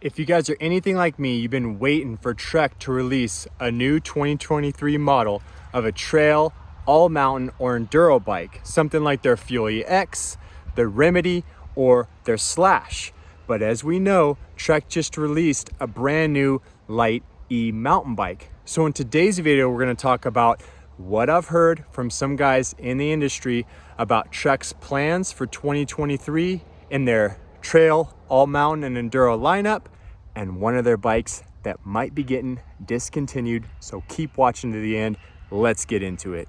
If you guys are anything like me, you've been waiting for Trek to release a new 2023 model of a trail, all mountain, or enduro bike, something like their Fuel EX, their Remedy, or their Slash. But as we know, Trek just released a brand new light E mountain bike. So in today's video, we're going to talk about what I've heard from some guys in the industry about Trek's plans for 2023 in their trail, all mountain, and enduro lineup, and one of their bikes that might be getting discontinued. So keep watching to the end. Let's get into it.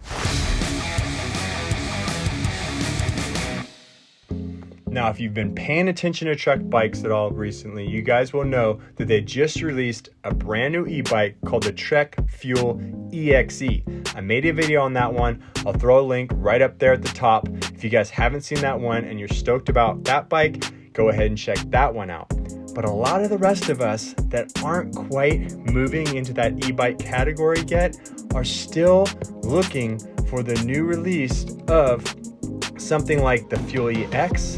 Now, if you've been paying attention to Trek bikes at all recently, you guys will know that they just released a brand new e-bike called the Trek Fuel EXE. I made a video on that one. I'll throw a link right up there at the top. If you guys haven't seen that one and you're stoked about that bike, go ahead and check that one out. But a lot of the rest of us that aren't quite moving into that e-bike category yet are still looking for the new release of something like the Fuel EX,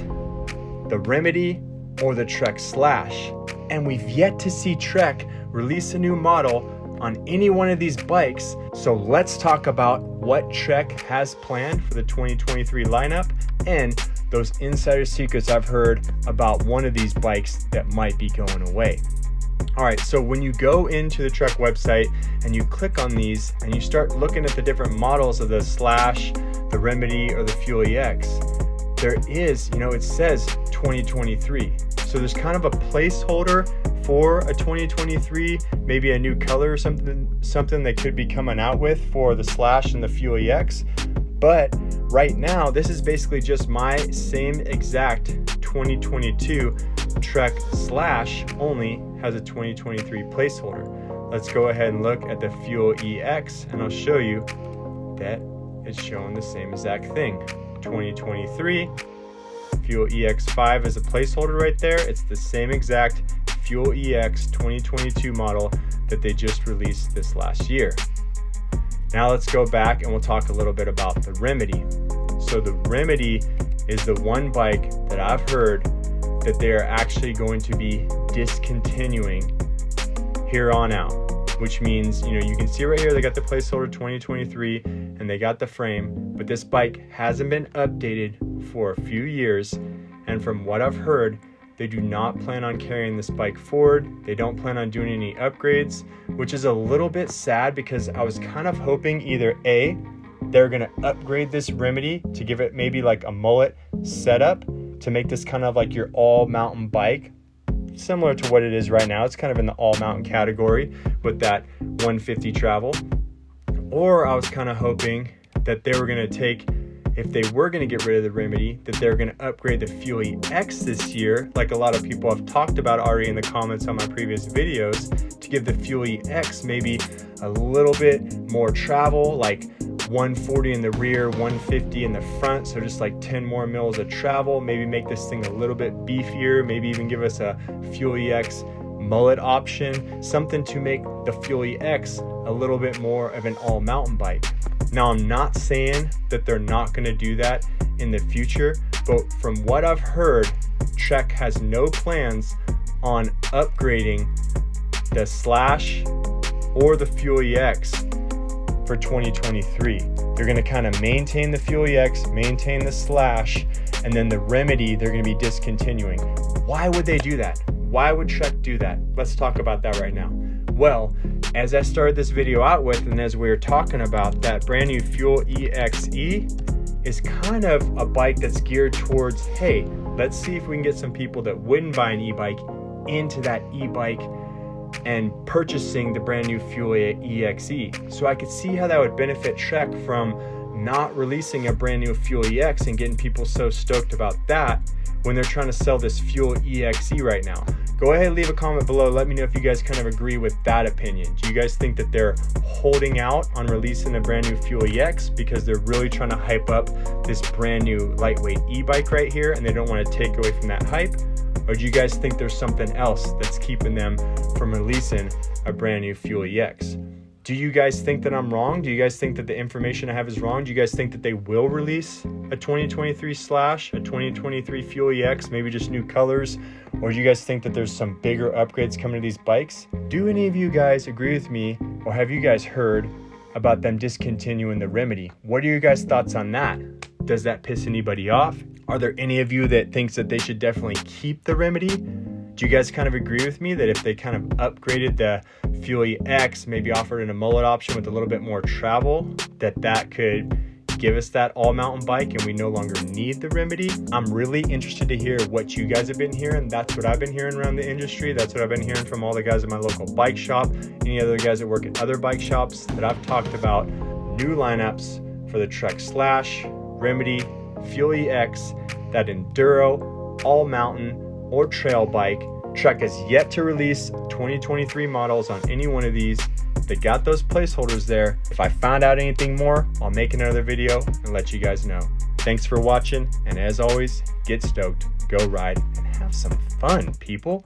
the Remedy, or the Trek Slash. And we've yet to see Trek release a new model on any one of these bikes. So let's talk about what Trek has planned for the 2023 lineup and those insider secrets I've heard about one of these bikes that might be going away. All right, so when you go into the Trek website and you click on these and you start looking at the different models of the Slash, the Remedy, or the Fuel EX, there is, it says 2023. So there's kind of a placeholder for a 2023, maybe a new color or something they could be coming out with for the Slash and the Fuel EX. But right now, this is basically just my same exact 2022 Trek Slash, only has a 2023 placeholder. Let's go ahead and look at the Fuel EX and I'll show you that it's showing the same exact thing. 2023, Fuel EX5 is a placeholder right there. It's the same exact Fuel EX 2022 model that they just released this last year. Now let's go back and we'll talk a little bit about the Remedy. So the Remedy is the one bike that I've heard that they are actually going to be discontinuing here on out, which means, you can see right here, they got the placeholder 2023 and they got the frame, but this bike hasn't been updated for a few years. And from what I've heard, they do not plan on carrying this bike forward. They don't plan on doing any upgrades, which is a little bit sad because I was kind of hoping either A, they're gonna upgrade this Remedy to give it maybe like a mullet setup to make this kind of like your all mountain bike, similar to what it is right now. It's kind of in the all mountain category with that 150 travel. Or I was kind of hoping that they were gonna take, if they were going to get rid of the Remedy, that they're going to upgrade the Fuel EX this year, like a lot of people have talked about already in the comments on my previous videos, to give the Fuel EX maybe a little bit more travel, like 140 in the rear, 150 in the front, so just like 10 more mils of travel, maybe make this thing a little bit beefier, maybe even give us a Fuel EX mullet option, something to make the Fuel EX a little bit more of an all mountain bike. Now, I'm not saying that they're not going to do that in the future, but from what I've heard, Trek has no plans on upgrading the Slash or the Fuel EX for 2023. They're going to kind of maintain the Fuel EX, maintain the Slash, and then the Remedy they're going to be discontinuing. Why would they do that? Why would Trek do that? Let's talk about that right now. Well, as I started this video out with, and as we were talking about, that brand new Fuel EXE is kind of a bike that's geared towards, hey, let's see if we can get some people that wouldn't buy an e-bike into that e-bike and purchasing the brand new Fuel EXE. So I could see how that would benefit Trek from not releasing a brand new Fuel EX and getting people so stoked about that when they're trying to sell this Fuel EXE right now. Go ahead and leave a comment below. Let me know if you guys kind of agree with that opinion. Do you guys think that they're holding out on releasing a brand new Fuel EX because they're really trying to hype up this brand new lightweight e-bike right here and they don't want to take away from that hype? Or do you guys think there's something else that's keeping them from releasing a brand new Fuel EX? Do you guys think that I'm wrong? Do you guys think that the information I have is wrong? Do you guys think that they will release a 2023 Slash, a 2023 Fuel EX, maybe just new colors? Or do you guys think that there's some bigger upgrades coming to these bikes? Do any of you guys agree with me, or have you guys heard about them discontinuing the Remedy? What are your guys' thoughts on that? Does that piss anybody off? Are there any of you that thinks that they should definitely keep the Remedy? Do you guys kind of agree with me that if they kind of upgraded the Fuel EX, maybe offered in a mullet option with a little bit more travel, that could give us that all mountain bike and we no longer need the Remedy? I'm really interested to hear what you guys have been hearing. That's what I've been hearing around the industry. That's what I've been hearing from all the guys at my local bike shop, any other guys that work at other bike shops that I've talked about new lineups for the Trek Slash, Remedy, Fuel EX, that Enduro, all mountain, or trail bike. Trek has yet to release 2023 models on any one of these. They got those placeholders there. If I find out anything more, I'll make another video and let you guys know. Thanks for watching, and as always, get stoked, go ride, and have some fun, people.